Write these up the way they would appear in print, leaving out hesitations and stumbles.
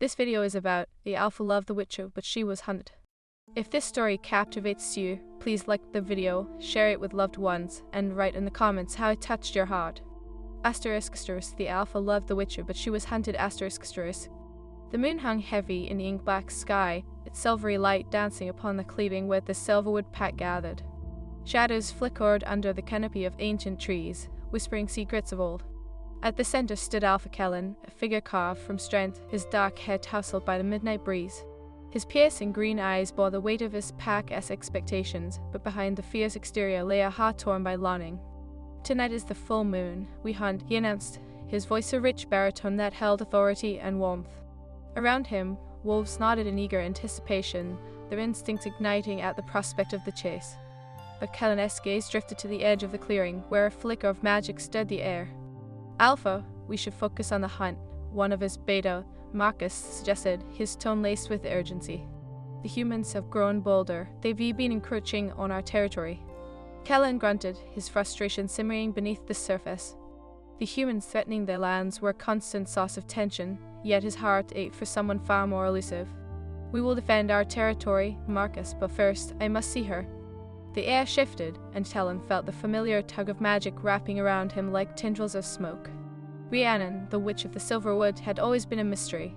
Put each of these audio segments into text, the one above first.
This video is about the alpha loved the witcher, but she was hunted. If this story captivates you, please like the video, share it with loved ones, and write in the comments how it touched your heart. ***, the alpha loved the witcher, but she was hunted. ***. The moon hung heavy in the ink-black sky, its silvery light dancing upon the cleaving where the silverwood pack gathered. Shadows flickered under the canopy of ancient trees, whispering secrets of old. At the center stood Alpha Kellen, a figure carved from strength, his dark hair tousled by the midnight breeze. His piercing green eyes bore the weight of his pack's expectations, but behind the fierce exterior lay a heart torn by longing. "Tonight is the full moon. We hunt," he announced, his voice a rich baritone that held authority and warmth. Around him, wolves nodded in eager anticipation, their instincts igniting at the prospect of the chase. But Kellen's gaze drifted to the edge of the clearing, where a flicker of magic stirred the air. "Alpha, we should focus on the hunt," one of his beta, Marcus, suggested, his tone laced with urgency. "The humans have grown bolder. They've been encroaching on our territory." Kellen grunted, his frustration simmering beneath the surface. The humans threatening their lands were a constant source of tension, yet his heart ached for someone far more elusive. "We will defend our territory, Marcus, but first, I must see her." The air shifted, and Kellen felt the familiar tug of magic wrapping around him like tendrils of smoke. Rhiannon, the Witch of the Silverwood, had always been a mystery.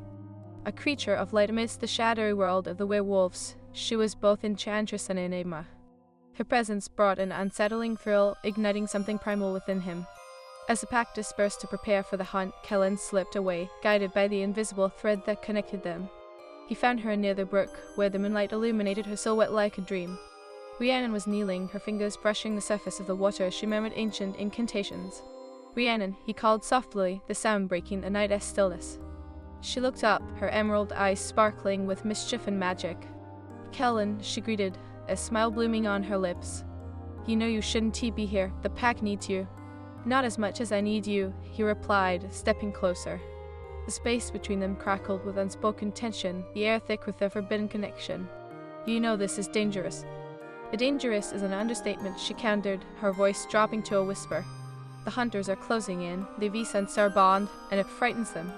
A creature of light amidst the shadowy world of the werewolves, she was both enchantress and enigma. Her presence brought an unsettling thrill, igniting something primal within him. As the pack dispersed to prepare for the hunt, Kellen slipped away, guided by the invisible thread that connected them. He found her near the brook, where the moonlight illuminated her silhouette like a dream. Rhiannon was kneeling, her fingers brushing the surface of the water as she murmured ancient incantations. "Rhiannon," he called softly, the sound breaking the night's stillness. She looked up, her emerald eyes sparkling with mischief and magic. "Kellen," she greeted, a smile blooming on her lips. "You know you shouldn't be here. The pack needs you." "Not as much as I need you," he replied, stepping closer. The space between them crackled with unspoken tension, the air thick with their forbidden connection. "You know this is dangerous." "Dangerous is an understatement," she countered, her voice dropping to a whisper. "The hunters are closing in, they've sensed our bond, and it frightens them."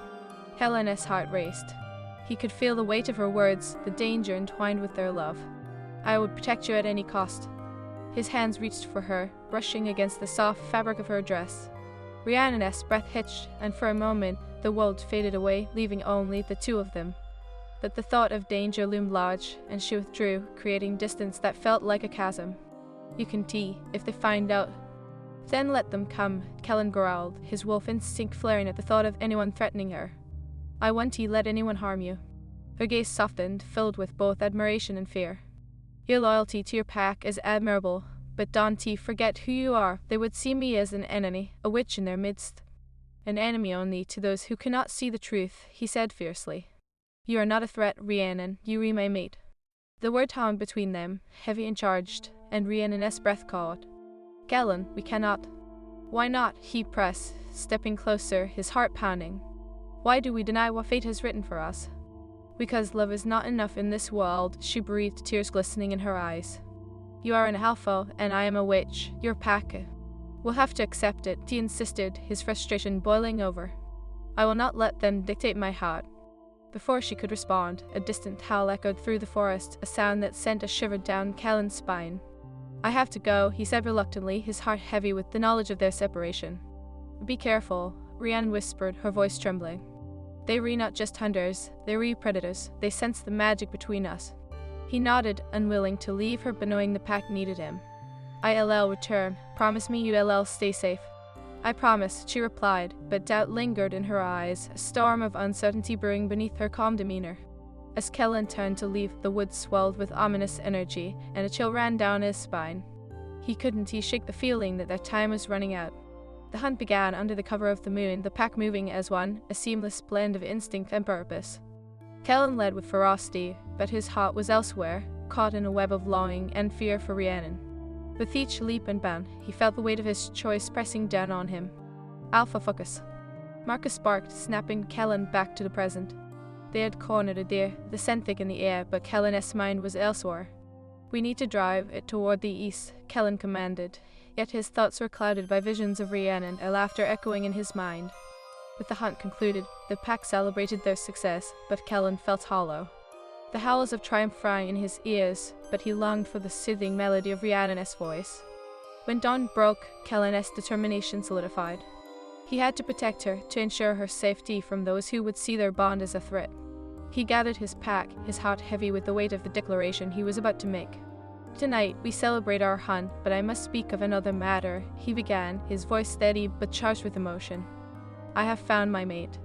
Kellen's heart raced. He could feel the weight of her words, the danger entwined with their love. "I would protect you at any cost." His hands reached for her, brushing against the soft fabric of her dress. Rhiannon's breath hitched, and for a moment the world faded away, leaving only the two of them. But the thought of danger loomed large, and she withdrew, creating distance that felt like a chasm. "You can if they find out." "Then let them come," Kellen growled, his wolf instinct flaring at the thought of anyone threatening her. "I won't let anyone harm you." Her gaze softened, filled with both admiration and fear. "Your loyalty to your pack is admirable, but don't forget who you are. They would see me as an enemy, a witch in their midst." "An enemy only to those who cannot see the truth," he said fiercely. "You are not a threat, Rhiannon. You are my mate." The word hung between them, heavy and charged, and Rhiannon's breath caught. "Kellen, we cannot." "Why not?" he pressed, stepping closer, his heart pounding. "Why do we deny what fate has written for us?" "Because love is not enough in this world," she breathed, tears glistening in her eyes. "You are an alpha, and I am a witch. Your pack. We'll have to accept it," he insisted, his frustration boiling over. "I will not let them dictate my heart." Before she could respond, a distant howl echoed through the forest, a sound that sent a shiver down Kellen's spine. "I have to go," he said reluctantly, his heart heavy with the knowledge of their separation. "Be careful," Rhiannon whispered, her voice trembling. "They were not just hunters, they were predators. They sensed the magic between us." He nodded, unwilling to leave her but knowing the pack needed him. "I'll return. Promise me you'll stay safe." "I promise," she replied, but doubt lingered in her eyes, a storm of uncertainty brewing beneath her calm demeanor. As Kellen turned to leave, the woods swelled with ominous energy, and a chill ran down his spine. He couldn't shake the feeling that their time was running out. The hunt began under the cover of the moon, the pack moving as one, a seamless blend of instinct and purpose. Kellen led with ferocity, but his heart was elsewhere, caught in a web of longing and fear for Rhiannon. With each leap and bound, he felt the weight of his choice pressing down on him. "Alpha, focus." Marcus barked, snapping Kellen back to the present. They had cornered a deer, the scent thick in the air, but Kellen's mind was elsewhere. "We need to drive it toward the east," Kellen commanded, yet his thoughts were clouded by visions of Rhiannon, a laughter echoing in his mind. With the hunt concluded, The pack celebrated their success, but Kellen felt hollow. The howls of triumph rang in his ears, but he longed for the soothing melody of Rhiannon's voice. When dawn broke, Kellen's determination solidified. He had to protect her, to ensure her safety from those who would see their bond as a threat. He gathered his pack, his heart heavy with the weight of the declaration he was about to make. "Tonight, we celebrate our hunt, but I must speak of another matter," he began, his voice steady but charged with emotion. "I have found my mate."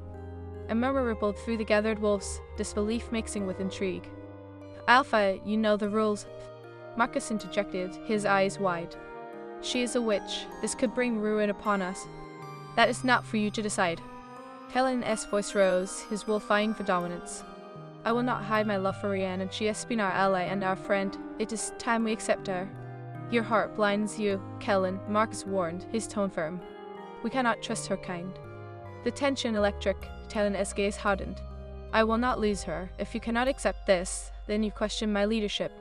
A murmur rippled through the gathered wolves, disbelief mixing with intrigue. "Alpha, you know the rules," Marcus interjected, his eyes wide. "She is a witch. This could bring ruin upon us." "That is not for you to decide." Kellen's voice rose, his wolf vying for dominance. "I will not hide my love for Rhiannon. She has been our ally and our friend. It is time we accept her." "Your heart blinds you, Kellen," Marcus warned, his tone firm. "We cannot trust her kind." The tension electric, Kellen's gaze hardened. "I will not lose her. If you cannot accept this, then you question my leadership."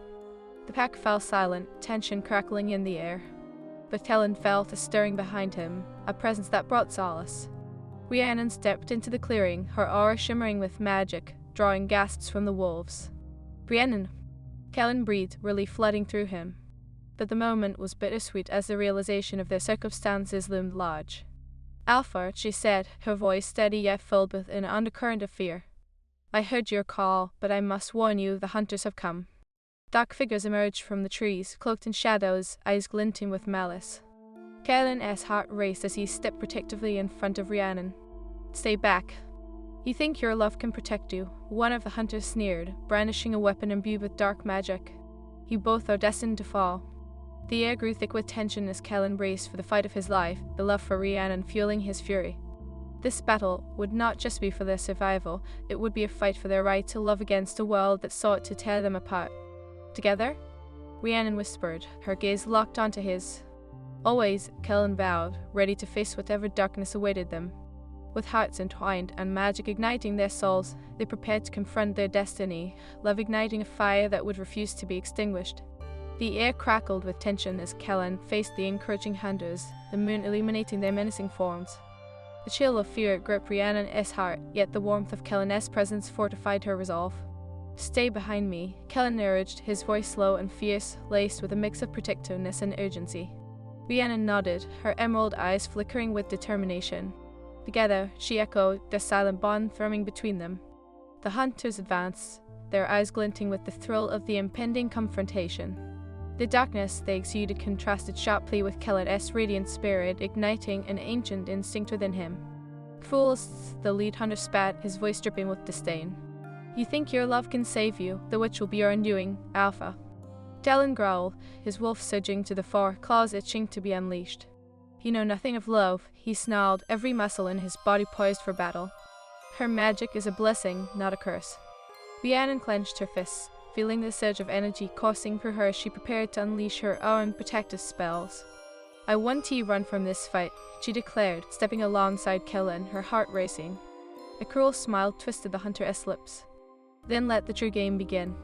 The pack fell silent, tension crackling in the air. But Kellen felt a stirring behind him, a presence that brought solace. Rhiannon stepped into the clearing, her aura shimmering with magic, drawing gasps from the wolves. "Rhiannon!" Kellen breathed, relief flooding through him. But the moment was bittersweet as the realization of their circumstances loomed large. "Alpha," she said, her voice steady yet filled with an undercurrent of fear. "I heard your call, but I must warn you, the hunters have come." Dark figures emerged from the trees, cloaked in shadows, eyes glinting with malice. Kellen's heart raced as he stepped protectively in front of Rhiannon. "Stay back. You think your love can protect you," one of the hunters sneered, brandishing a weapon imbued with dark magic. "You both are destined to fall." The air grew thick with tension as Kellen braced for the fight of his life, the love for Rhiannon fueling his fury. This battle would not just be for their survival, it would be a fight for their right to love against a world that sought to tear them apart. "Together?" Rhiannon whispered, her gaze locked onto his. "Always," Kellen vowed, ready to face whatever darkness awaited them. With hearts entwined and magic igniting their souls, they prepared to confront their destiny, love igniting a fire that would refuse to be extinguished. The air crackled with tension as Kellen faced the encouraging hunters, the moon illuminating their menacing forms. The chill of fear gripped Rhiannon's heart, yet the warmth of Kellen's presence fortified her resolve. "Stay behind me," Kellen urged, his voice slow and fierce, laced with a mix of protectiveness and urgency. Rhiannon nodded, her emerald eyes flickering with determination. Together, she echoed, their silent bond thrumming between them. The hunters advanced, their eyes glinting with the thrill of the impending confrontation. The darkness they exuded contrasted sharply with Kellen's radiant spirit, igniting an ancient instinct within him. "Fools," the lead hunter spat, his voice dripping with disdain. "You think your love can save you, the witch will be your undoing, Alpha." Kellen growled, his wolf surging to the fore, claws itching to be unleashed. "You know nothing of love," he snarled, every muscle in his body poised for battle. "Her magic is a blessing, not a curse." Rhiannon clenched her fists. Feeling the surge of energy coursing through her, she prepared to unleash her own protective spells. "I want you to run from this fight," she declared, stepping alongside Kellen, her heart racing. A cruel smile twisted the hunter's lips. "Then let the true game begin."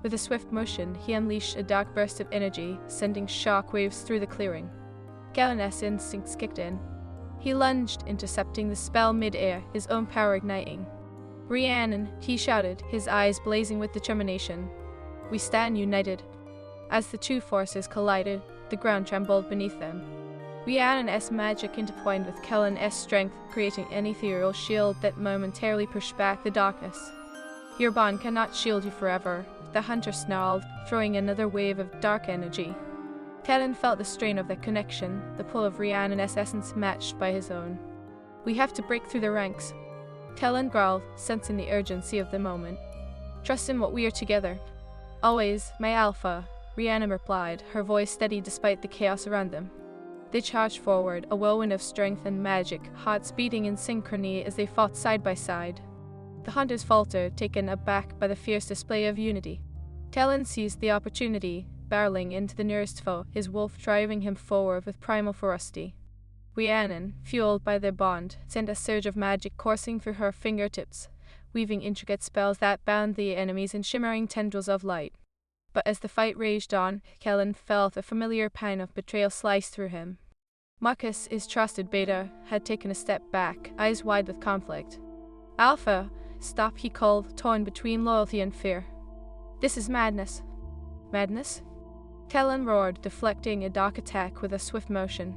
With a swift motion, he unleashed a dark burst of energy, sending shock waves through the clearing. Kellen's instincts kicked in. He lunged, intercepting the spell mid-air, his own power igniting. "Rhiannon," he shouted, his eyes blazing with determination. "We stand united." As the two forces collided, the ground trembled beneath them. Rhiannon's magic intertwined with Kellen's strength, creating an ethereal shield that momentarily pushed back the darkness. "Your bond cannot shield you forever," the hunter snarled, throwing another wave of dark energy. Kellen felt the strain of their connection, the pull of Rhiannon's essence matched by his own. "We have to break through the ranks." Kellen growled, sensing the urgency of the moment. "Trust in what we are together." "Always, my Alpha," Rhiannon replied, her voice steady despite the chaos around them. They charged forward, a whirlwind of strength and magic, hearts beating in synchrony as they fought side by side. The hunters faltered, taken aback by the fierce display of unity. Kellen seized the opportunity, barreling into the nearest foe, his wolf driving him forward with primal ferocity. Rhiannon, fueled by their bond, sent a surge of magic coursing through her fingertips, weaving intricate spells that bound the enemies in shimmering tendrils of light. But as the fight raged on, Kellen felt a familiar pang of betrayal slice through him. Marcus, his trusted beta, had taken a step back, eyes wide with conflict. Alpha, stop, he called, torn between loyalty and fear. This is madness. Madness? Kellen roared, deflecting a dark attack with a swift motion.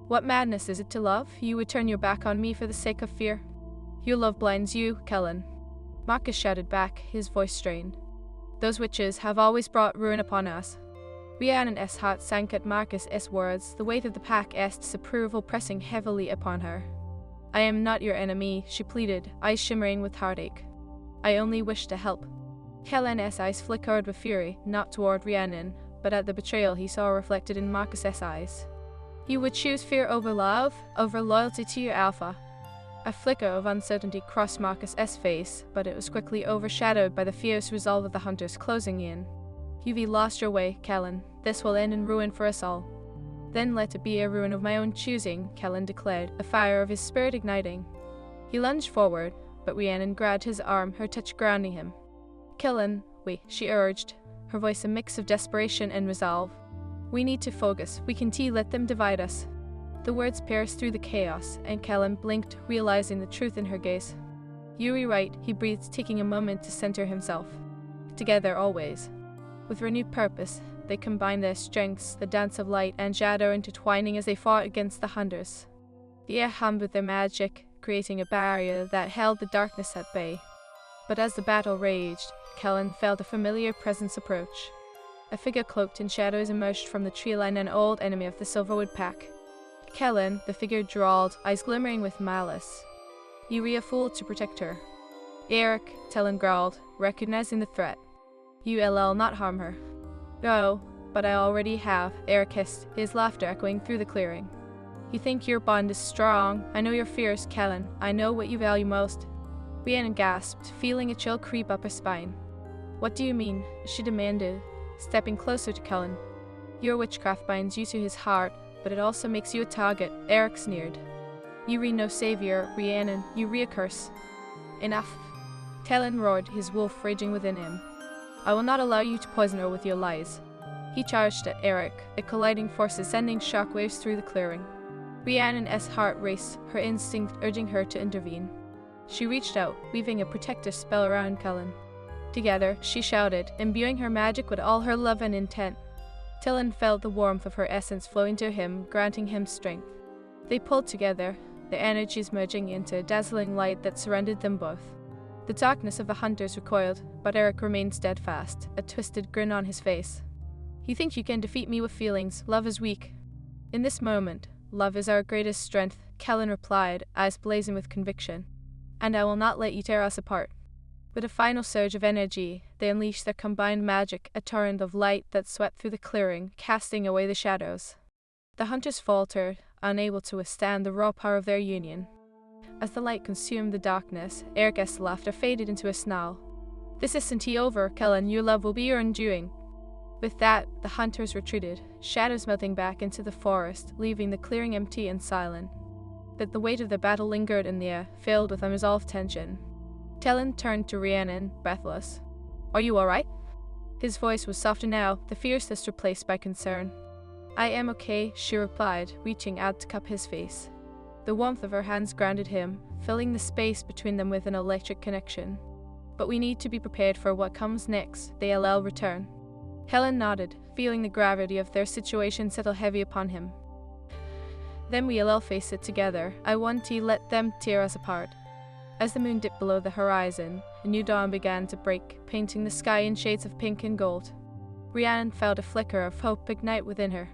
What madness is it to love? You would turn your back on me for the sake of fear? Your love blinds you, Kellen. Marcus shouted back, his voice strained. Those witches have always brought ruin upon us. Rhiannon's heart sank at Marcus's words, the weight of the pack's disapproval pressing heavily upon her. I am not your enemy, she pleaded, eyes shimmering with heartache. I only wish to help. Kellen's eyes flickered with fury, not toward Rhiannon, but at the betrayal he saw reflected in Marcus's eyes. You would choose fear over love, over loyalty to your Alpha. A flicker of uncertainty crossed Marcus's face, but it was quickly overshadowed by the fierce resolve of the hunters closing in. You've lost your way, Kellen. This will end in ruin for us all. Then let it be a ruin of my own choosing, Kellen declared, the fire of his spirit igniting. He lunged forward, but Rhiannon grabbed his arm, her touch grounding him. Kellen, wait, she urged, her voice a mix of desperation and resolve. We need to focus. We can't let them divide us. The words pierced through the chaos, and Kellen blinked, realizing the truth in her gaze. You're right, he breathed, taking a moment to center himself. Together always. With renewed purpose, they combined their strengths, the dance of light and shadow intertwining as they fought against the hunters. The air hummed with their magic, creating a barrier that held the darkness at bay. But as the battle raged, Kellen felt a familiar presence approach. A figure cloaked in shadows emerged from the tree line, an old enemy of the Silverwood pack. Kellen, the figure drawled, eyes glimmering with malice. You were a fool to protect her. Eric, Kellen growled, recognizing the threat. You'll not harm her. No, but I already have, Eric hissed, his laughter echoing through the clearing. You think your bond is strong. I know your fears, Kellen. I know what you value most. Rhiannon gasped, feeling a chill creep up her spine. What do you mean? She demanded, stepping closer to Kellen. Your witchcraft binds you to his heart, but it also makes you a target, Eric sneered. You re no savior, Rhiannon, you re a curse. Enough. Kellen roared, his wolf raging within him. I will not allow you to poison her with your lies. He charged at Eric, the colliding forces sending shockwaves through the clearing. Rhiannon's heart raced, her instinct urging her to intervene. She reached out, weaving a protective spell around Kellen. Together, she shouted, imbuing her magic with all her love and intent. Kellen felt the warmth of her essence flowing to him, granting him strength. They pulled together, their energies merging into a dazzling light that surrounded them both. The darkness of the hunters recoiled, but Eric remained steadfast, a twisted grin on his face. You think you can defeat me with feelings. Love is weak. In this moment, love is our greatest strength, Kellen replied, eyes blazing with conviction. And I will not let you tear us apart. With a final surge of energy, they unleashed their combined magic, a torrent of light that swept through the clearing, casting away the shadows. The hunters faltered, unable to withstand the raw power of their union. As the light consumed the darkness, Eric's laughter faded into a snarl. This isn't over, Kellen. Your love will be your undoing. With that, the hunters retreated, shadows melting back into the forest, leaving the clearing empty and silent. But the weight of the battle lingered in the air, filled with unresolved tension. Kellen turned to Rhiannon, breathless. Are you all right? His voice was softer now, the fierceness replaced by concern. I am okay, she replied, reaching out to cup his face. The warmth of her hands grounded him, filling the space between them with an electric connection. But we need to be prepared for what comes next, they'll return. Kellen nodded, feeling the gravity of their situation settle heavy upon him. Then we'll face it together. I want to let them tear us apart. As the moon dipped below the horizon, a new dawn began to break, painting the sky in shades of pink and gold. Rhiannon felt a flicker of hope ignite within her.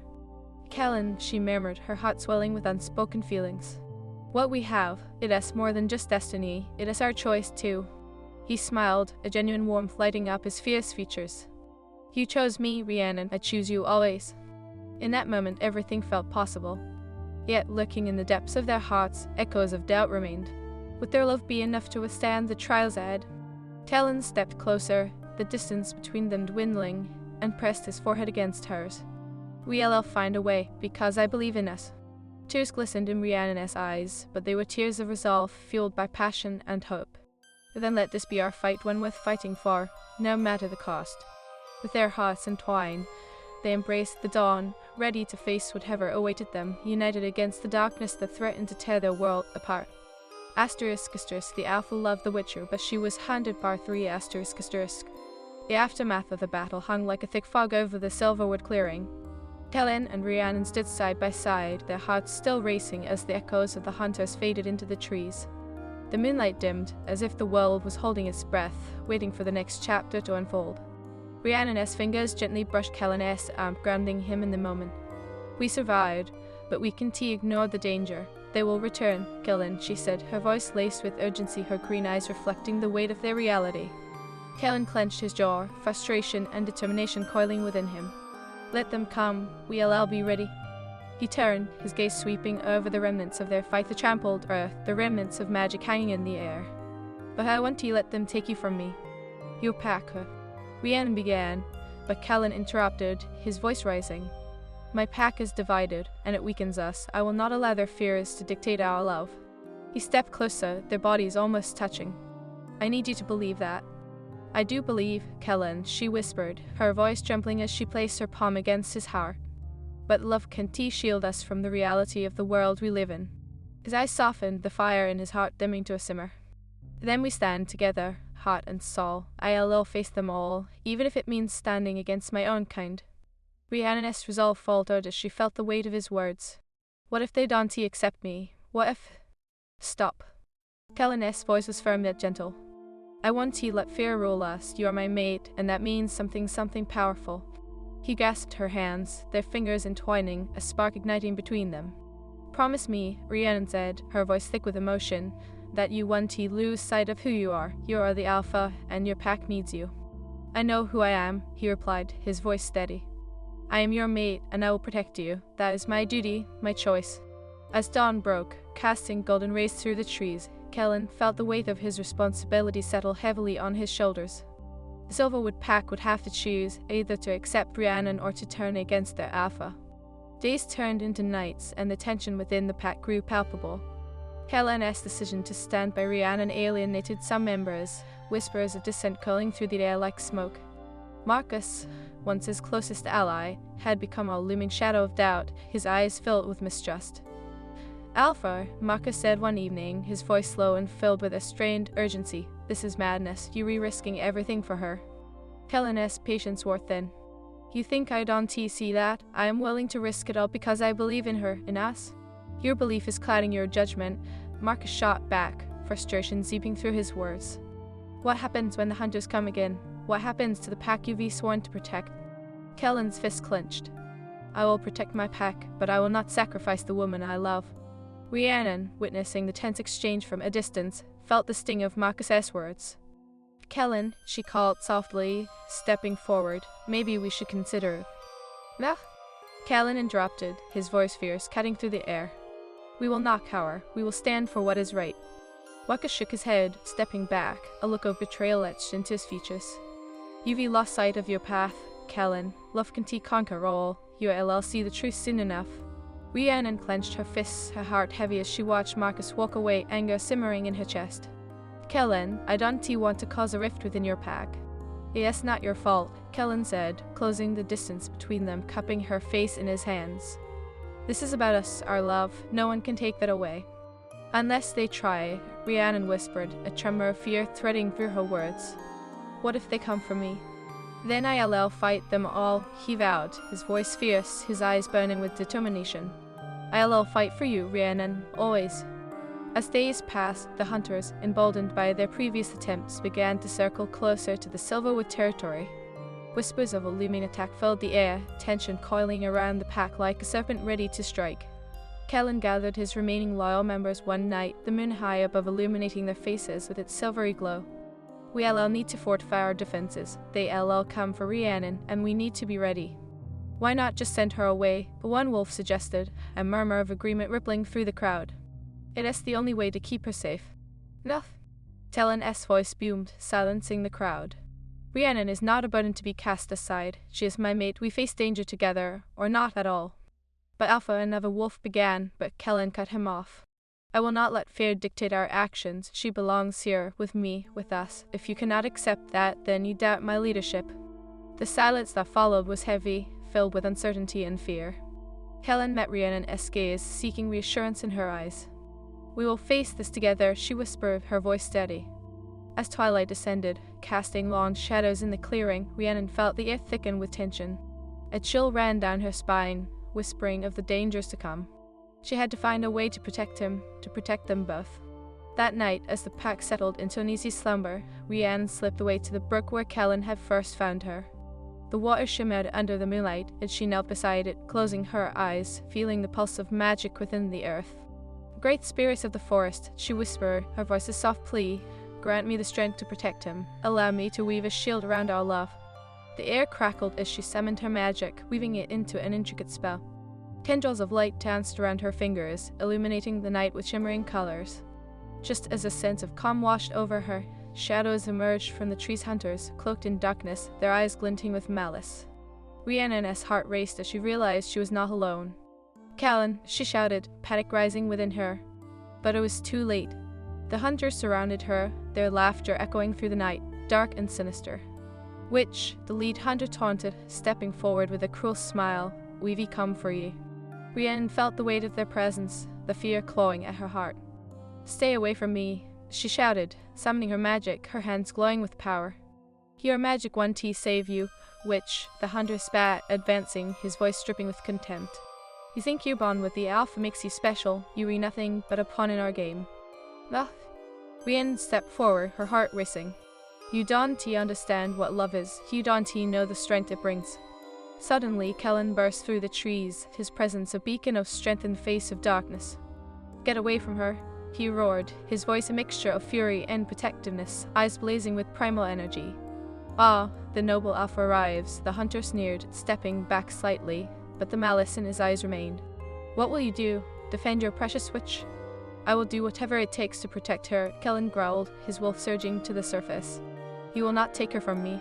Kellen, she murmured, her heart swelling with unspoken feelings. What we have, it is more than just destiny, it is our choice too. He smiled, a genuine warmth lighting up his fierce features. You chose me, Rhiannon, I choose you always. In that moment, everything felt possible. Yet, lurking in the depths of their hearts, echoes of doubt remained. Would their love be enough to withstand the trials ahead? Kellen stepped closer, the distance between them dwindling, and pressed his forehead against hers. We'll find a way, because I believe in us. Tears glistened in Rhiannon's eyes, but they were tears of resolve, fueled by passion and hope. Then let this be our fight, one worth fighting for, no matter the cost. With their hearts entwined, they embraced the dawn, ready to face whatever awaited them, united against the darkness that threatened to tear their world apart. Asterisk asterisk. The Alpha loved the Witcher, but she was haunted by 3 asterisk asterisk. The aftermath of the battle hung like a thick fog over the Silverwood clearing. Kellen and Rhiannon stood side by side, their hearts still racing as the echoes of the hunters faded into the trees. The moonlight dimmed, as if the world was holding its breath, waiting for the next chapter to unfold. Rhiannon's fingers gently brushed Kellen's arm, grounding him in the moment. "We survived, but we can't ignore the danger. They will return, Kellen," she said, her voice laced with urgency, her green eyes reflecting the weight of their reality. Kellen clenched his jaw, frustration and determination coiling within him. "Let them come, we'll be ready." He turned, his gaze sweeping over the remnants of their fight, the trampled earth, the remnants of magic hanging in the air. "But I won't let them take you from me. Your pack," Rhiannon began, but Kellen interrupted, his voice rising. "My pack is divided, and it weakens us. I will not allow their fears to dictate our love." He stepped closer, their bodies almost touching. "I need you to believe that." "I do believe, Kellen," she whispered, her voice trembling as she placed her palm against his heart. "But love can't shield us from the reality of the world we live in." His eyes softened, the fire in his heart dimming to a simmer. "Then we stand together, heart and soul. I'll face them all, even if it means standing against my own kind." Rhiannon's resolve faltered as she felt the weight of his words. "What if they don't accept me? What if—" "Stop." Kellen's voice was firm yet gentle. "I won't let fear rule us. You are my mate, and that means something powerful." He grasped her hands, their fingers entwining, a spark igniting between them. "Promise me," Rhiannon said, her voice thick with emotion, "that you won't lose sight of who you are. You are the Alpha, and your pack needs you." "I know who I am," he replied, his voice steady. "I am your mate, and I will protect you. That is my duty, my choice." As dawn broke, casting golden rays through the trees, Kellen felt the weight of his responsibility settle heavily on his shoulders. The Silverwood pack would have to choose, either to accept Rhiannon or to turn against their Alpha. Days turned into nights, and the tension within the pack grew palpable. Kellen's decision to stand by Rhiannon alienated some members, whispers of dissent curling through the air like smoke. Marcus, once his closest ally, had become a looming shadow of doubt, his eyes filled with mistrust. "Alpha," Marcus said one evening, his voice low and filled with a strained urgency, "this is madness. You risking everything for her." Kellen's patience wore thin. "You think I don't see that? I am willing to risk it all because I believe in her, in us." "Your belief is clouding your judgment," Marcus shot back, frustration seeping through his words. "What happens when the hunters come again? What happens to the pack you've sworn to protect?" Kellen's fist clenched. "I will protect my pack, but I will not sacrifice the woman I love." Rhiannon, witnessing the tense exchange from a distance, felt the sting of Marcus's words. "Kellen," she called softly, stepping forward, "maybe we should consider it." "No." Kellen interrupted, his voice fierce, cutting through the air. "We will not cower. We will stand for what is right." Marcus shook his head, stepping back, a look of betrayal etched into his features. "You've lost sight of your path, Kellen. Love can't conquer all. You'll see the truth soon enough." Rhiannon clenched her fists, her heart heavy as she watched Marcus walk away, anger simmering in her chest. "Kellen, I don't want to cause a rift within your pack." "It's not your fault," Kellen said, closing the distance between them, cupping her face in his hands. "This is about us, our love. No one can take that away." "Unless they try," Rhiannon whispered, a tremor of fear threading through her words. "What if they come for me?" "Then I'll fight them all," he vowed, his voice fierce, his eyes burning with determination. "I'll fight for you, Rhiannon, always." As days passed, the hunters, emboldened by their previous attempts, began to circle closer to the Silverwood territory. Whispers of a looming attack filled the air, tension coiling around the pack like a serpent ready to strike. Kellen gathered his remaining loyal members one night, the moon high above illuminating their faces with its silvery glow. "We'll need to fortify our defenses. They'll come for Rhiannon, and we need to be ready." "Why not just send her away?" one wolf suggested, a murmur of agreement rippling through the crowd. "It is the only way to keep her safe." "No." Kellen's voice boomed, silencing the crowd. "Rhiannon is not a burden to be cast aside. She is my mate. We face danger together, or not at all." But Alpha, another wolf, began, but Kellen cut him off. "I will not let fear dictate our actions. She belongs here, with me, with us. If you cannot accept that, then you doubt my leadership." The silence that followed was heavy, filled with uncertainty and fear. Kellen met Rhiannon's gaze, seeking reassurance in her eyes. We will face this together, she whispered, her voice steady. As twilight descended, casting long shadows in the clearing, Rhiannon felt the air thicken with tension. A chill ran down her spine, whispering of the dangers to come. She had to find a way to protect him, to protect them both. That night, as the pack settled into an easy slumber, Rhiannon slipped away to the brook where Kellen had first found her. The water shimmered under the moonlight, and she knelt beside it, closing her eyes, feeling the pulse of magic within the earth. Great spirits of the forest, she whispered, her voice a soft plea, grant me the strength to protect him. Allow me to weave a shield around our love. The air crackled as she summoned her magic, weaving it into an intricate spell. Tendrils of light danced around her fingers, illuminating the night with shimmering colors. Just as a sense of calm washed over her, shadows emerged from the tree's hunters, cloaked in darkness, their eyes glinting with malice. Rhiannon's heart raced as she realized she was not alone. Callan, she shouted, panic rising within her. But it was too late. The hunters surrounded her, their laughter echoing through the night, dark and sinister. Witch, the lead hunter taunted, stepping forward with a cruel smile, we've come for ye. Rhiannon felt the weight of their presence, the fear clawing at her heart. Stay away from me, she shouted, summoning her magic, her hands glowing with power. Your magic one T save you, witch, the hunter spat, advancing, his voice dripping with contempt. You think your bond with the alpha makes you special, you are nothing but a pawn in our game. Ugh. Rhiannon stepped forward, her heart racing. You don't understand what love is, you don't know the strength it brings. Suddenly, Kellen burst through the trees, his presence a beacon of strength in the face of darkness. Get away from her, he roared, his voice a mixture of fury and protectiveness, eyes blazing with primal energy. Ah, the noble alpha arrives, the hunter sneered, stepping back slightly, but the malice in his eyes remained. What will you do? Defend your precious witch? I will do whatever it takes to protect her, Kellen growled, his wolf surging to the surface. You will not take her from me.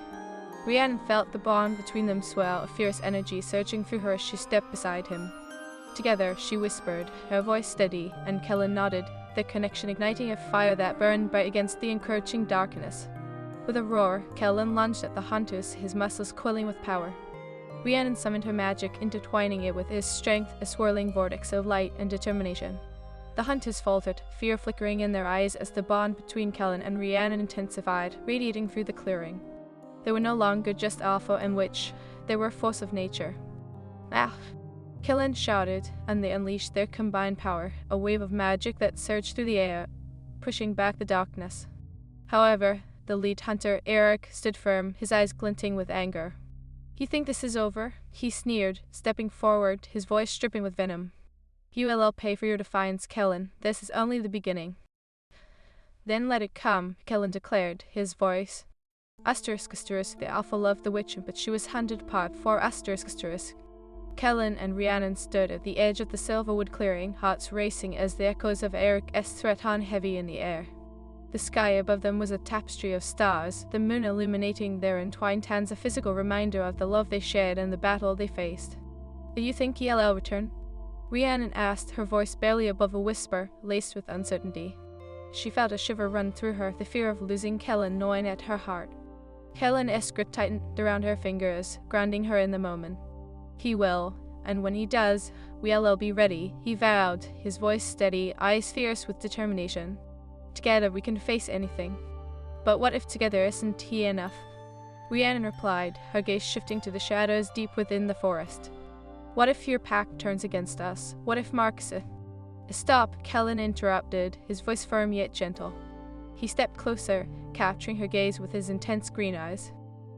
Rhiannon felt the bond between them swell, a fierce energy surging through her as she stepped beside him. Together, she whispered, her voice steady, and Kellen nodded, their connection igniting a fire that burned bright against the encroaching darkness. With a roar, Kellen lunged at the hunters, his muscles quilling with power. Rhiannon summoned her magic, intertwining it with his strength, a swirling vortex of light and determination. The hunters faltered, fear flickering in their eyes as the bond between Kellen and Rhiannon intensified, radiating through the clearing. They were no longer just alpha and witch, they were a force of nature. Ah! Kellen shouted, and they unleashed their combined power, a wave of magic that surged through the air, pushing back the darkness. However, the lead hunter, Eric, stood firm, his eyes glinting with anger. You think this is over? He sneered, stepping forward, his voice dripping with venom. You will pay for your defiance, Kellen. This is only the beginning. Then let it come, Kellen declared, his voice. ***, the alpha loved the witch, but she was hunted apart for ***. Kellen and Rhiannon stood at the edge of the silverwood clearing, hearts racing as the echoes of Eric's threat hung heavy in the air. The sky above them was a tapestry of stars, the moon illuminating their entwined hands, a physical reminder of the love they shared and the battle they faced. Do you think he'll return? Rhiannon asked, her voice barely above a whisper, laced with uncertainty. She felt a shiver run through her, the fear of losing Kellen gnawing at her heart. Kellen's grip tightened around her fingers, grounding her in the moment. He will, and when he does, we'll be ready, he vowed, his voice steady, eyes fierce with determination. Together we can face anything. But what if together isn't he enough? Rhiannon replied, her gaze shifting to the shadows deep within the forest. What if your pack turns against us? What if Mark's Stop, Kellen interrupted, his voice firm yet gentle. He stepped closer, capturing her gaze with his intense green eyes.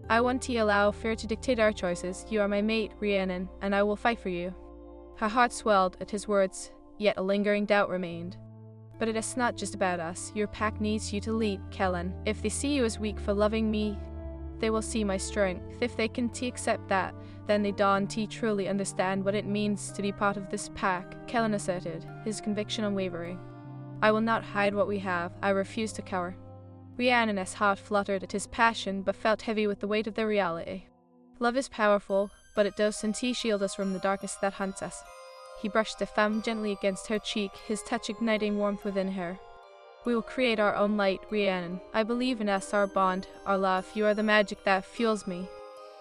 I want to allow fear to dictate our choices. You are my mate, Rhiannon, and I will fight for you. Her heart swelled at his words, yet a lingering doubt remained. But it is not just about us. Your pack needs you to lead, Kellen. If they see you as weak for loving me, they will see my strength. If they can accept that, then they don't truly understand what it means to be part of this pack, Kellen asserted, his conviction unwavering. I will not hide what we have. I refuse to cower. Rhiannon's heart fluttered at his passion, but felt heavy with the weight of their reality. Love is powerful, but it doesn't shield us from the darkness that hunts us. He brushed a thumb gently against her cheek, his touch igniting warmth within her. We will create our own light, Rhiannon. I believe in us, our bond, our love. You are the magic that fuels me.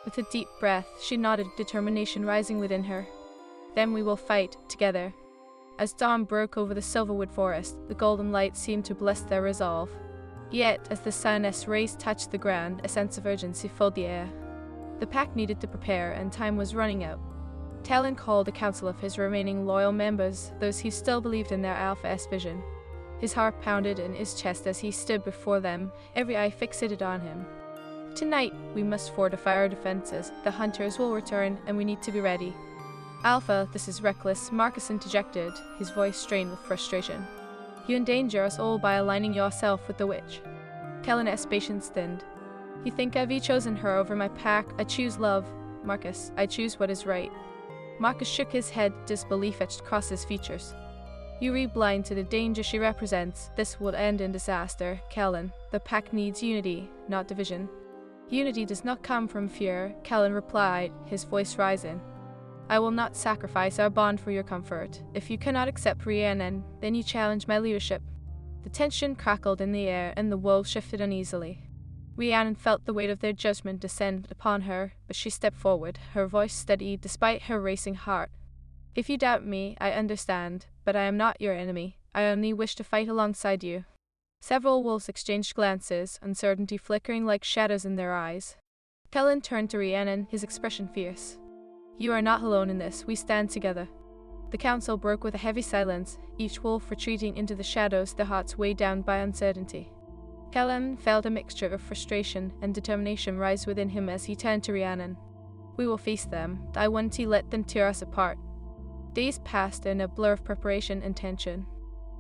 With a deep breath, she nodded, determination rising within her. Then we will fight, together. As dawn broke over the silverwood forest, the golden light seemed to bless their resolve. Yet, as the sun's rays touched the ground, a sense of urgency filled the air. The pack needed to prepare, and time was running out. Talon called a council of his remaining loyal members, those who still believed in their Alpha S vision. His heart pounded in his chest as he stood before them, every eye fixated on him. Tonight, we must fortify our defenses. The hunters will return, and we need to be ready. Alpha, this is reckless, Marcus interjected, his voice strained with frustration. You endanger us all by aligning yourself with the witch. Kellen's patience thinned. You think I've chosen her over my pack? I choose love. Marcus, I choose what is right. Marcus shook his head, disbelief etched across his features. You read blind to the danger she represents. This will end in disaster, Kellen. The pack needs unity, not division. Unity does not come from fear, Kellen replied, his voice rising. I will not sacrifice our bond for your comfort. If you cannot accept Rhiannon, then you challenge my leadership. The tension crackled in the air, and the wolves shifted uneasily. Rhiannon felt the weight of their judgment descend upon her, but she stepped forward, her voice steady despite her racing heart. If you doubt me, I understand, but I am not your enemy. I only wish to fight alongside you. Several wolves exchanged glances, uncertainty flickering like shadows in their eyes. Kellen turned to Rhiannon, his expression fierce. You are not alone in this. We stand together. The council broke with a heavy silence, each wolf retreating into the shadows, their hearts weighed down by uncertainty. Kellen felt a mixture of frustration and determination rise within him as he turned to Rhiannon. We will face them. I won't let them tear us apart. Days passed in a blur of preparation and tension.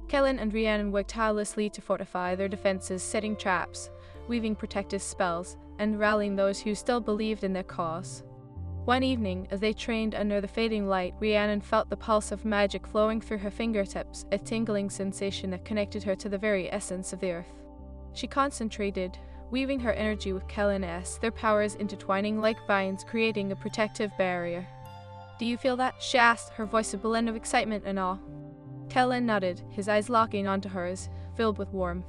Kellen and Rhiannon worked tirelessly to fortify their defenses, setting traps, weaving protective spells, and rallying those who still believed in their cause. One evening, as they trained under the fading light, Rhiannon felt the pulse of magic flowing through her fingertips, a tingling sensation that connected her to the very essence of the earth. She concentrated, weaving her energy with Kellen's, their powers intertwining like vines, creating a protective barrier. Do you feel that? She asked, her voice a blend of excitement and awe. Kellen nodded, his eyes locking onto hers, filled with warmth.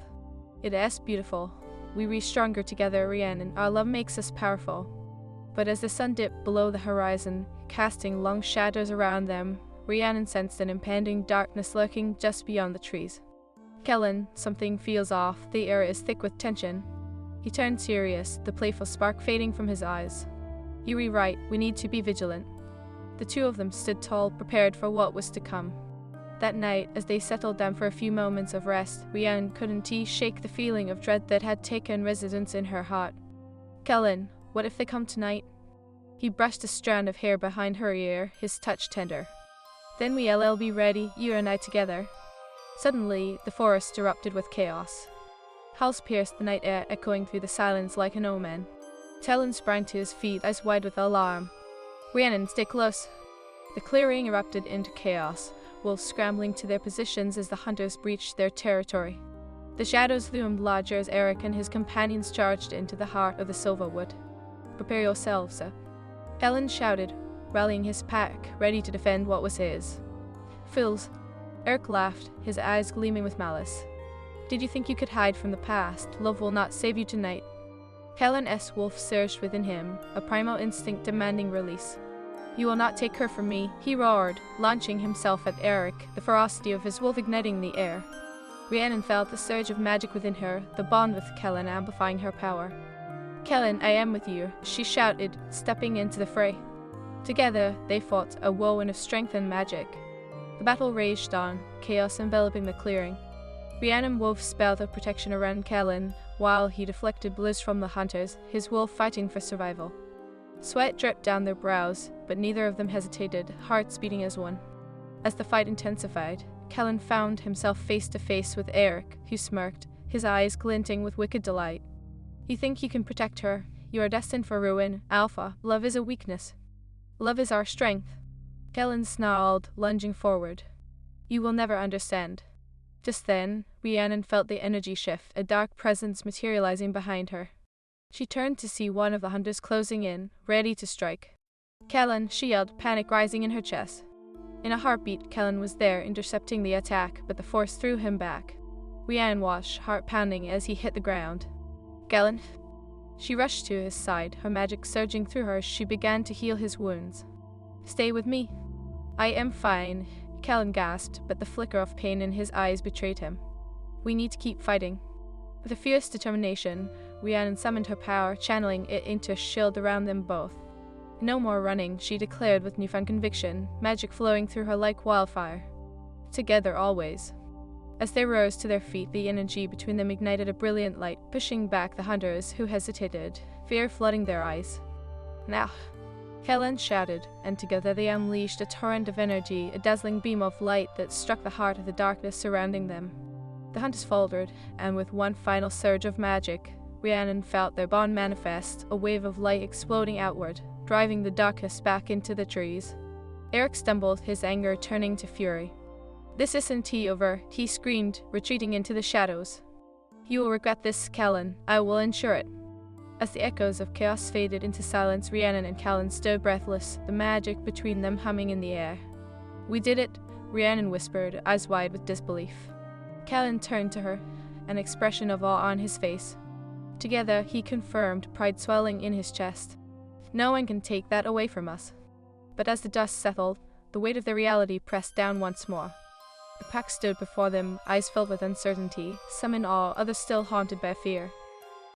It is beautiful. We reach stronger together, Rhiannon. Our love makes us powerful. But as the sun dipped below the horizon, casting long shadows around them, Rhiannon sensed an impending darkness lurking just beyond the trees. Kellen, something feels off. The air is thick with tension. He turned serious, the playful spark fading from his eyes. You were right. We need to be vigilant. The two of them stood tall, prepared for what was to come. That night, as they settled down for a few moments of rest, Rhiannon couldn't shake the feeling of dread that had taken residence in her heart. Kellen, what if they come tonight? He brushed a strand of hair behind her ear, his touch tender. Then we'll be ready, you and I together. Suddenly, the forest erupted with chaos. Howls pierced the night air, echoing through the silence like an omen. Talon sprang to his feet, eyes wide with alarm. Rhiannon, stay close. The clearing erupted into chaos, wolves scrambling to their positions as the hunters breached their territory. The shadows loomed larger as Eric and his companions charged into the heart of the Silverwood. Prepare yourselves, sir. Ellen shouted, rallying his pack, ready to defend what was his. Fools. Eric laughed, his eyes gleaming with malice. Did you think you could hide from the past? Love will not save you tonight. Kellen's wolf surged within him, a primal instinct demanding release. You will not take her from me, he roared, launching himself at Eric, the ferocity of his wolf igniting the air. Rhiannon felt the surge of magic within her, the bond with Kellen amplifying her power. Kellen, I am with you, she shouted, stepping into the fray. Together, they fought, a whirlwind of strength and magic. The battle raged on, chaos enveloping the clearing. Rhiannon wove spells of protection around Kellen, while he deflected blows from the hunters, his wolf fighting for survival. Sweat dripped down their brows, but neither of them hesitated, hearts beating as one. As the fight intensified, Kellen found himself face to face with Eric, who smirked, his eyes glinting with wicked delight. You think you can protect her? You are destined for ruin, Alpha. Love is a weakness. Love is our strength. Kellen snarled, lunging forward. You will never understand. Just then, Rhiannon felt the energy shift, a dark presence materializing behind her. She turned to see one of the hunters closing in, ready to strike. Kellen, she yelled, panic rising in her chest. In a heartbeat, Kellen was there, intercepting the attack, but the force threw him back. Rhiannon watched, heart pounding as he hit the ground. Kellen. She rushed to his side, her magic surging through her as she began to heal his wounds. Stay with me. I am fine. Callan gasped, but the flicker of pain in his eyes betrayed him. We need to keep fighting. With a fierce determination, Rhiannon summoned her power, channeling it into a shield around them both. No more running, she declared with newfound conviction, magic flowing through her like wildfire. Together always. As they rose to their feet, the energy between them ignited a brilliant light, pushing back the hunters who hesitated, fear flooding their eyes. Now, Callan shouted, and together they unleashed a torrent of energy, a dazzling beam of light that struck the heart of the darkness surrounding them. The hunters faltered, and with one final surge of magic, Rhiannon felt their bond manifest, a wave of light exploding outward, driving the darkness back into the trees. Eric stumbled, his anger turning to fury. "This isn't over," he screamed, retreating into the shadows. "You will regret this, Callan. I will ensure it." As the echoes of chaos faded into silence, Rhiannon and Callan stood breathless, the magic between them humming in the air. "We did it," Rhiannon whispered, eyes wide with disbelief. Callan turned to her, an expression of awe on his face. Together, he confirmed, pride swelling in his chest. "No one can take that away from us." But as the dust settled, the weight of their reality pressed down once more. The pack stood before them, eyes filled with uncertainty, some in awe, others still haunted by fear.